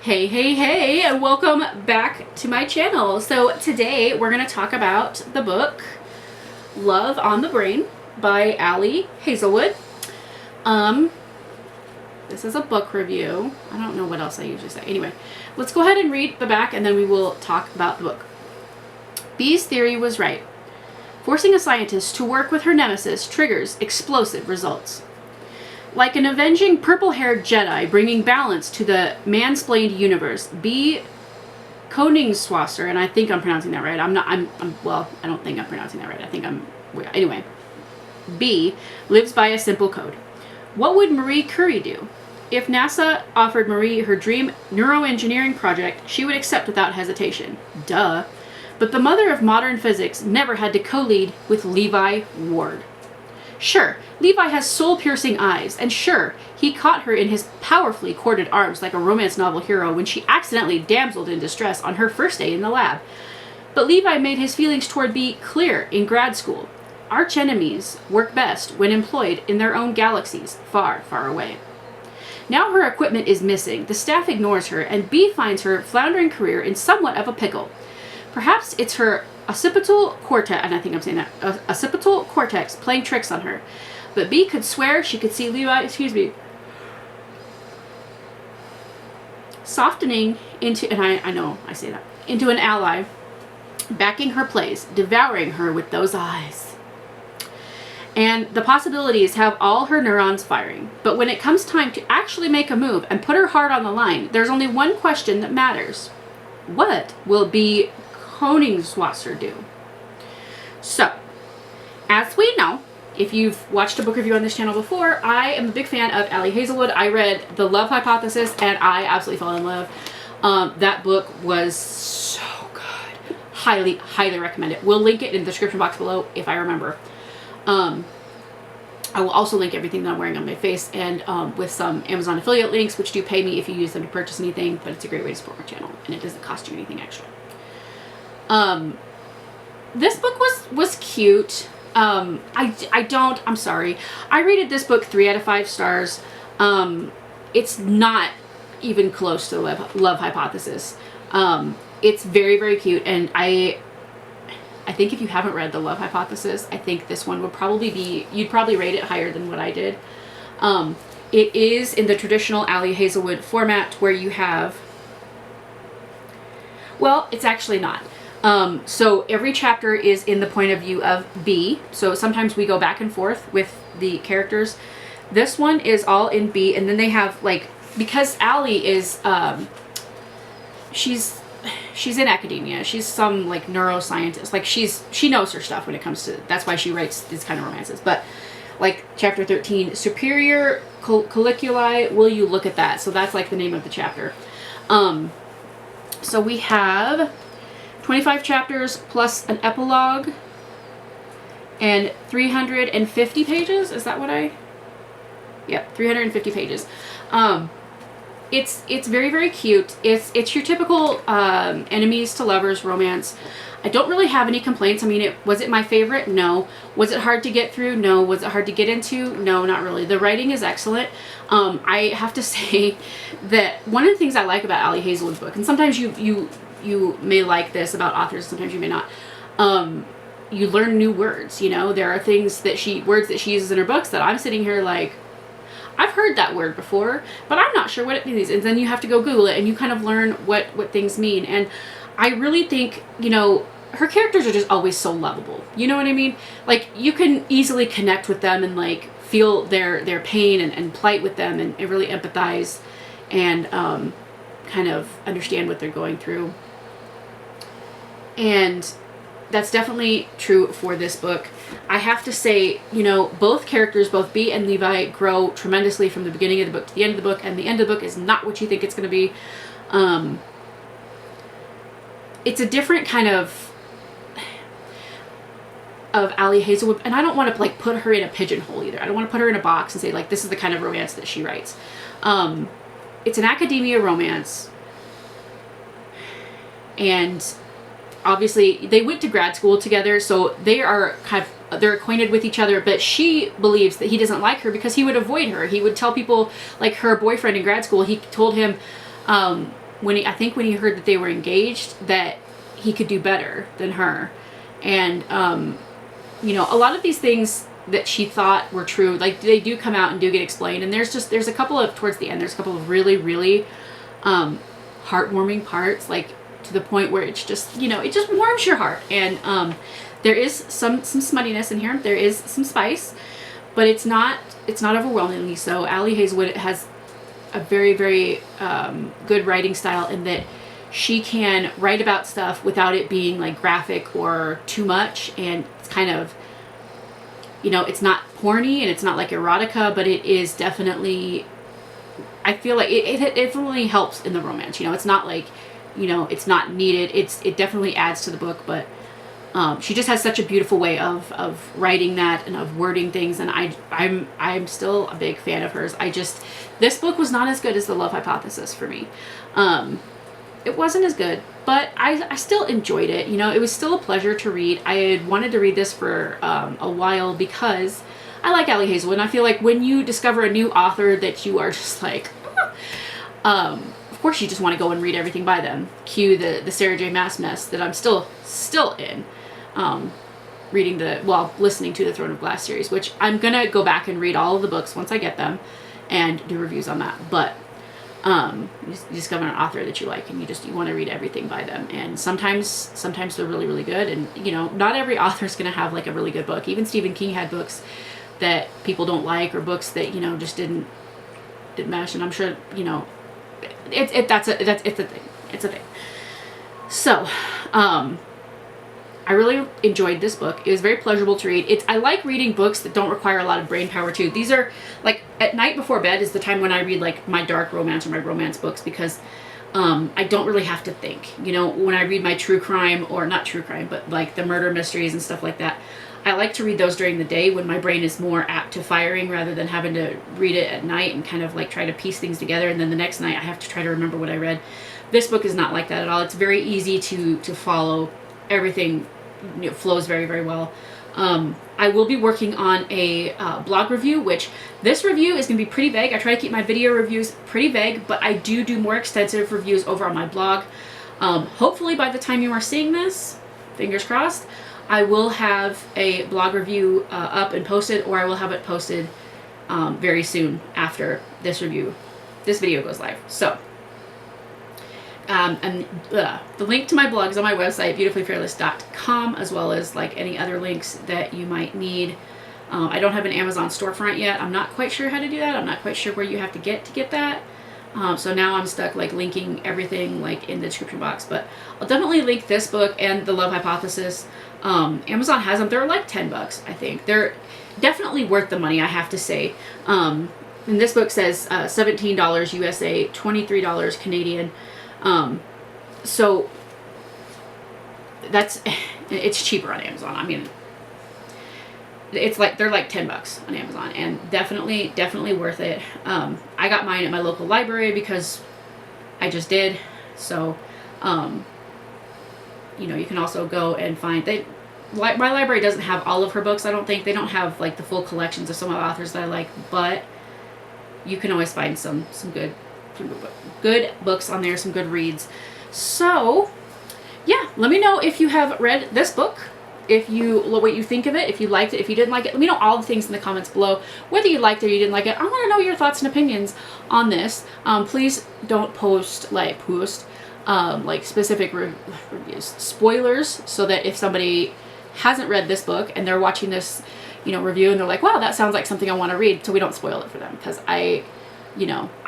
Hey, hey, hey, and welcome back to my channel. So today we're going to talk about the book Love on the Brain by Hazelwood. This is a book review. I don't know what else I usually say. Anyway, let's go ahead and read the back and then we will talk about the book. Bee's theory was right. Forcing a scientist to work with her nemesis triggers explosive results. Like an avenging purple-haired Jedi bringing balance to the mansplained universe, B. Koningswasser, and I think I'm pronouncing that right. Well, I don't think I'm pronouncing that right. I think I'm, anyway. B lives by a simple code. What would Marie Curie do? If NASA offered Marie her dream neuroengineering project, she would accept without hesitation. Duh. But the mother of modern physics never had to co-lead with Levi Ward. Sure, Levi has soul-piercing eyes, and sure, he caught her in his powerfully corded arms like a romance novel hero when she accidentally damseled in distress on her first day in the lab. But Levi made his feelings toward Bee clear in grad school. Arch-enemies work best when employed in their own galaxies, far, far away. Now her equipment is missing, the staff ignores her, and Bee finds her floundering career in somewhat of a pickle. Perhaps it's her occipital cortex, and I think I'm saying that, occipital cortex playing tricks on her. But Bee could swear she could see Levi, softening into, and I know I say that, into an ally, backing her plays, devouring her with those eyes. And the possibilities have all her neurons firing. But when it comes time to actually make a move and put her heart on the line, there's only one question that matters. What will Bee Koningswasser do? So, as we know, if you've watched a book review on this channel before, I am a big fan of Hazelwood. I read The Love Hypothesis and I absolutely fell in love. That book was so good. Highly, highly recommend it. We'll link it in the description box below if I remember. I will also link everything that I'm wearing on my face and with some Amazon affiliate links, which do pay me if you use them to purchase anything, but it's a great way to support my channel and it doesn't cost you anything extra. This book was cute. I'm sorry. I rated this book 3 out of 5 stars. It's not even close to the Love Hypothesis. It's very, very cute. And I think if you haven't read The Love Hypothesis, I think this one would probably be, you'd probably rate it higher than what I did. It is in the traditional Hazelwood format where you have, well, it's actually not. So every chapter is in the point of view of Bee. So sometimes we go back and forth with the characters. This one is all in Bee, and then they have like, because Allie is, she's in academia. She's some like neuroscientist. Like she knows her stuff when it comes to, that's why she writes these kind of romances. But like chapter 13, Superior Colliculi, Will You Look at That? So that's like the name of the chapter. So we have 25 chapters plus an epilogue and 350 pages. Is that what Yep, 350 pages. It's very, very cute. It's your typical enemies to lovers romance. I don't really have any complaints. I mean, was it my favorite? No. Was it hard to get through? No. Was it hard to get into? No, not really. The writing is excellent. I have to say that one of the things I like about Hazelwood's book, and sometimes you may like this about authors, sometimes you may not. You learn new words, you know. There are things that words that she uses in her books that I'm sitting here like, I've heard that word before, but I'm not sure what it means. And then you have to go Google it and you kind of learn what things mean. And I really think, you know, her characters are just always so lovable. You know what I mean? Like, you can easily connect with them and like feel their pain and plight with them and really empathize and kind of understand what they're going through. And that's definitely true for this book. I have to say, you know, both characters, both Bee and Levi, grow tremendously from the beginning of the book to the end of the book, and the end of the book is not what you think it's going to be. It's a different kind of Hazelwood, and I don't want to like put her in a pigeonhole either. I don't want to put her in a box and say like this is the kind of romance that she writes. It's an academia romance, and obviously they went to grad school together, so they're acquainted with each other, but she believes that he doesn't like her because he would avoid her. He would tell people, like her boyfriend in grad school, he told him I think when he heard that they were engaged, that he could do better than her. And, you know, a lot of these things that she thought were true, like, they do come out and do get explained. And there's a couple of, towards the end, there's a couple of really, really heartwarming parts, like, to the point where it's just, you know, it just warms your heart. And there is some smuttiness in here. There is some spice, but it's not overwhelmingly so. Ali Hazelwood has a very, very good writing style in that she can write about stuff without it being like graphic or too much. And it's kind of, you know, it's not porny and it's not like erotica, but it is definitely, I feel like it definitely helps in the romance. You know, it's not like, you know, it's not needed. It definitely adds to the book, but she just has such a beautiful way of writing that and of wording things. And I'm still a big fan of hers. This book was not as good as The Love Hypothesis for me. It wasn't as good, but I still enjoyed it. You know, it was still a pleasure to read. I had wanted to read this for a while because I like Ali Hazelwood, and I feel like when you discover a new author that you are just like, of course you just want to go and read everything by them. Cue the Sarah J. Maas mess that I'm still in. Listening to the Throne of Glass series, which I'm gonna go back and read all of the books once I get them and do reviews on that. But you discover an author that you like and you want to read everything by them. And sometimes they're really, really good. And, you know, not every author is going to have like a really good book. Even Stephen King had books that people don't like, or books that, you know, just didn't mesh. And I'm sure, you know, it's a thing. So, I really enjoyed this book. It was very pleasurable to read. I like reading books that don't require a lot of brain power too. These are like at night before bed is the time when I read like my dark romance or my romance books, because I don't really have to think. You know, when I read my true crime, or not true crime, but like the murder mysteries and stuff like that, I like to read those during the day when my brain is more apt to firing, rather than having to read it at night and kind of like try to piece things together. And then the next night I have to try to remember what I read. This book is not like that at all. It's very easy to follow. Everything, you know, flows very, very well. I will be working on a blog review, which this review is going to be pretty vague. I try to keep my video reviews pretty vague, but I do more extensive reviews over on my blog. Hopefully by the time you are seeing this, fingers crossed, I will have a blog review up and posted, or I will have it posted very soon after this video goes live. So, and the link to my blog is on my website, beautifullyfearless.com, as well as like any other links that you might need. I don't have an Amazon storefront yet. I'm not quite sure how to do that. I'm not quite sure where you have to get that. So now I'm stuck like linking everything like in the description box, but I'll definitely link this book and The Love Hypothesis. Amazon has them. They're like $10, I think. They're definitely worth the money, I have to say. And this book says $17 USA, $23 Canadian. So it's cheaper on Amazon. I mean, it's like, they're like $10 on Amazon, and definitely worth it. I got mine at my local library because I just did. So, you know, you can also go and find, my library doesn't have all of her books. I don't think they don't have like the full collections of some of the authors that I like, but you can always find some good books on there, some good reads. So yeah, let me know if you have read this book, what you think of it, if you liked it, if you didn't like it. Let me know all the things in the comments below, whether you liked it or you didn't like it. I want to know your thoughts and opinions on this. Please don't post like specific reviews, spoilers, so that if somebody hasn't read this book and they're watching this, you know, review, and they're like, wow, that sounds like something I want to read, so we don't spoil it for them, because I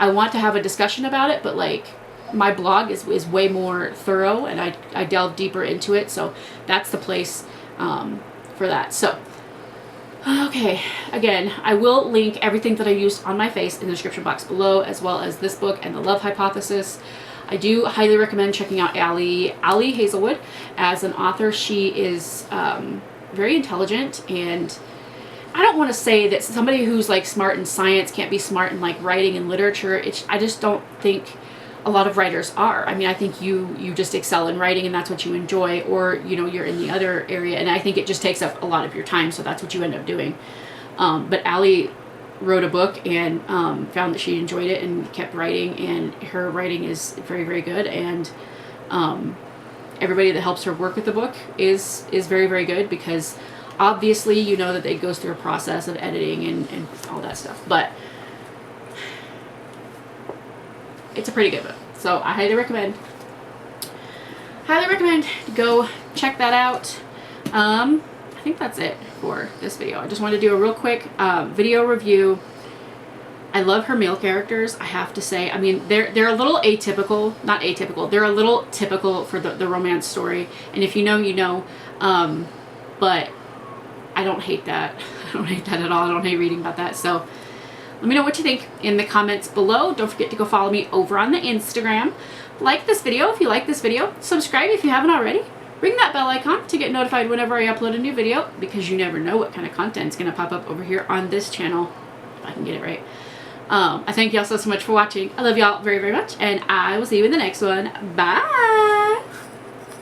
want to have a discussion about it, but like my blog is way more thorough, and I delve deeper into it, so that's the place for that. So okay, again, I will link everything that I used on my face in the description box below, as well as this book and The Love Hypothesis. I do highly recommend checking out Ali Hazelwood as an author. She is very intelligent, and I don't want to say that somebody who's like smart in science can't be smart in like writing and literature. I just don't think a lot of writers are. I mean, I think you just excel in writing, and that's what you enjoy, or, you know, you're in the other area, and I think it just takes up a lot of your time, so that's what you end up doing. But Ali wrote a book and found that she enjoyed it and kept writing, and her writing is very, very good, and everybody that helps her work with the book is very, very good, because obviously you know that it goes through a process of editing and all that stuff, but it's a pretty good book. So I highly recommend go check that out. I think that's it for this video. I just wanted to do a real quick video review. I love her male characters, I have to say. I mean, they're a little atypical, not atypical, they're a little typical for the romance story. And if you know, you know. But I don't hate that. I don't hate that at all. I don't hate reading about that. So let me know what you think in the comments below. Don't forget to go follow me over on the Instagram. Like this video if you like this video. Subscribe if you haven't already. Ring that bell icon to get notified whenever I upload a new video, because you never know what kind of content is going to pop up over here on this channel, if I can get it right. I thank y'all so much for watching. I love y'all very, very much, and I will see you in the next one. Bye!